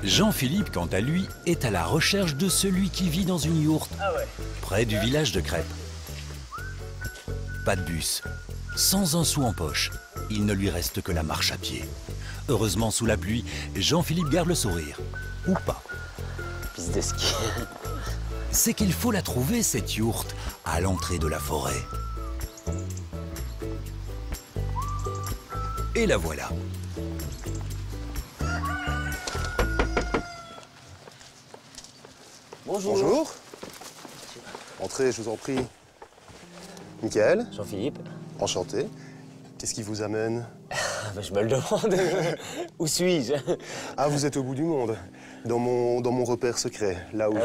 Jean-Philippe, quant à lui, est à la recherche de celui qui vit dans une yourte, près du village de Crêpes. Pas de bus, sans un sou en poche, il ne lui reste que la marche à pied. Heureusement, sous la pluie, Jean-Philippe garde le sourire. Ou pas. Piste de ski. C'est qu'il faut la trouver, cette yourte, à l'entrée de la forêt. Et la voilà. Bonjour. Bonjour. Entrez, je vous en prie. Michael, Jean-Philippe. enchanté. Qu'est-ce qui vous amène? Je me le demande. Où suis-je? Ah, vous êtes au bout du monde. Dans mon repère secret, là où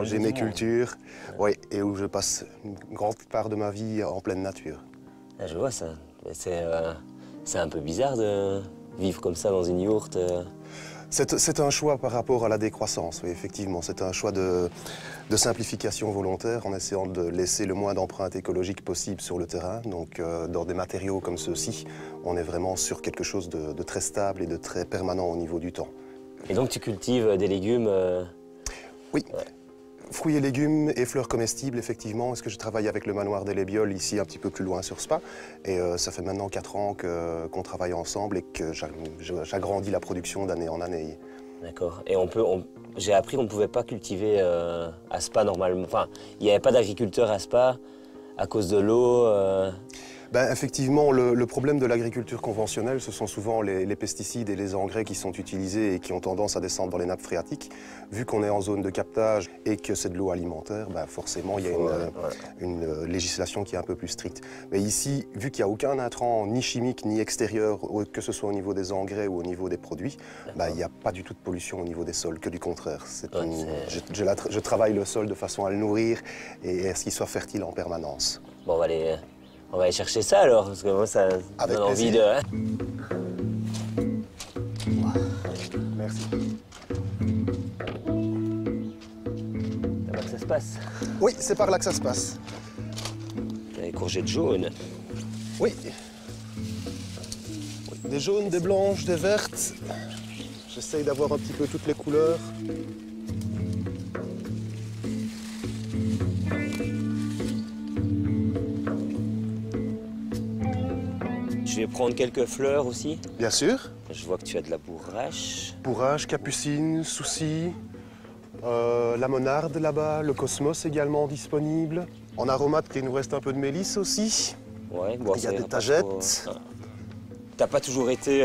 j'ai mes cultures, oui, et où je passe une grande part de ma vie en pleine nature. Ah, je vois ça. C'est un peu bizarre de vivre comme ça dans une yourte. C'est un choix par rapport à la décroissance, oui, effectivement. C'est un choix de simplification volontaire en essayant de laisser le moins d'empreintes écologiques possible sur le terrain. Donc, dans des matériaux comme ceux-ci, on est vraiment sur quelque chose de très stable et de très permanent au niveau du temps. Et donc, tu cultives des légumes Oui. Ouais. Fruits et légumes et fleurs comestibles, effectivement, parce que je travaille avec le manoir des Lébioles, ici un petit peu plus loin sur Spa. Et ça fait maintenant 4 ans qu'on travaille ensemble et que j'agrandis la production d'année en année. D'accord. Et j'ai appris qu'on ne pouvait pas cultiver à Spa normalement. Enfin, il n'y avait pas d'agriculteurs à Spa à cause de l'eau. Ben, effectivement, le problème de l'agriculture conventionnelle, ce sont souvent les pesticides et les engrais qui sont utilisés et qui ont tendance à descendre dans les nappes phréatiques. Vu qu'on est en zone de captage et que c'est de l'eau alimentaire, ben forcément, il y a une législation qui est un peu plus stricte. Mais ici, vu qu'il n'y a aucun intrant, ni chimique, ni extérieur, que ce soit au niveau des engrais ou au niveau des produits, ben, il n'y a pas du tout de pollution au niveau des sols, que du contraire. Je travaille le sol de façon à le nourrir et à ce qu'il soit fertile en permanence. Bon, on va aller chercher ça alors, parce que moi ça donne envie de... Merci. C'est là que ça se passe. Oui, c'est par là que ça se passe. Les courgettes jaunes. Oui. Des jaunes, des blanches, des vertes. J'essaye d'avoir un petit peu toutes les couleurs. Je vais prendre quelques fleurs aussi. Bien sûr. Je vois que tu as de la bourrache. Bourrache, capucine, souci, la monarde là-bas, le cosmos également disponible. En aromate, il nous reste un peu de mélisse aussi. Ouais, bon, il y a des tagettes. Trop... T'as pas toujours été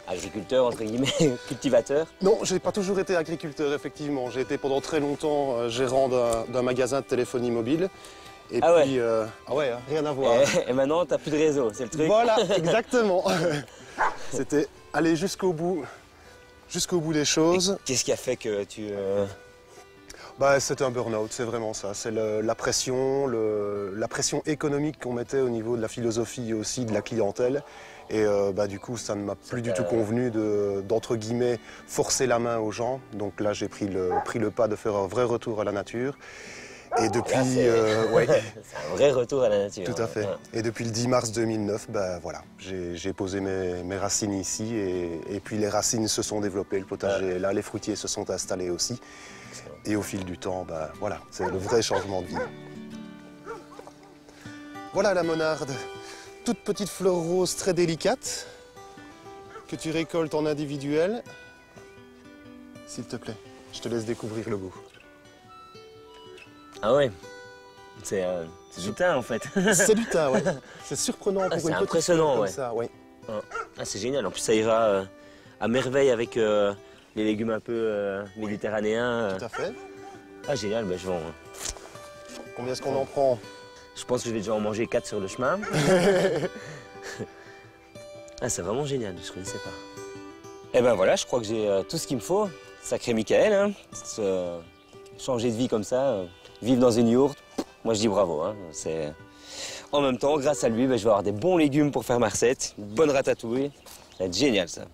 agriculteur, entre guillemets, cultivateur? Non, j'ai pas toujours été agriculteur, effectivement. J'ai été pendant très longtemps gérant d'un magasin de téléphonie mobile. Et puis, ah ouais, rien à voir. Et maintenant, t'as plus de réseau, c'est le truc. Voilà, exactement. C'était aller jusqu'au bout des choses. Qu'est-ce qui a fait que tu... Bah, c'était un burn-out, c'est vraiment ça. C'est la pression économique qu'on mettait au niveau de la philosophie et aussi de la clientèle. Et bah, du coup, ça ne m'a plus du tout convenu d'entre guillemets, forcer la main aux gens. Donc là, j'ai pris le pas de faire un vrai retour à la nature. Et depuis, ouais. C'est un vrai retour à la nature. Tout à fait. Et depuis le 10 mars 2009, ben voilà, j'ai posé mes racines ici et puis les racines se sont développées, le potager est là, les fruitiers se sont installés aussi. Excellent. Et au fil du temps, ben voilà, c'est le vrai changement de vie. Voilà la monarde, toute petite fleur rose très délicate que tu récoltes en individuel. S'il te plaît, je te laisse découvrir le goût. Ah ouais, c'est du thym en fait. C'est du thym, ouais. C'est surprenant pour une petite fleur comme ça, ouais. Ah, c'est génial, en plus ça ira à merveille avec les légumes un peu méditerranéens. Tout à fait. Ah génial, bah, je vais en... Combien est-ce qu'on en prend? Je pense que je vais déjà en manger 4 sur le chemin. Ah, c'est vraiment génial, je ne connaissais pas. Et ben voilà, je crois que j'ai tout ce qu'il me faut. Sacré Michael, hein. Changer de vie comme ça, vivre dans une yourte, moi je dis bravo. Hein. En même temps, grâce à lui, je vais avoir des bons légumes pour faire ma recette, une bonne ratatouille. Ça va être génial ça.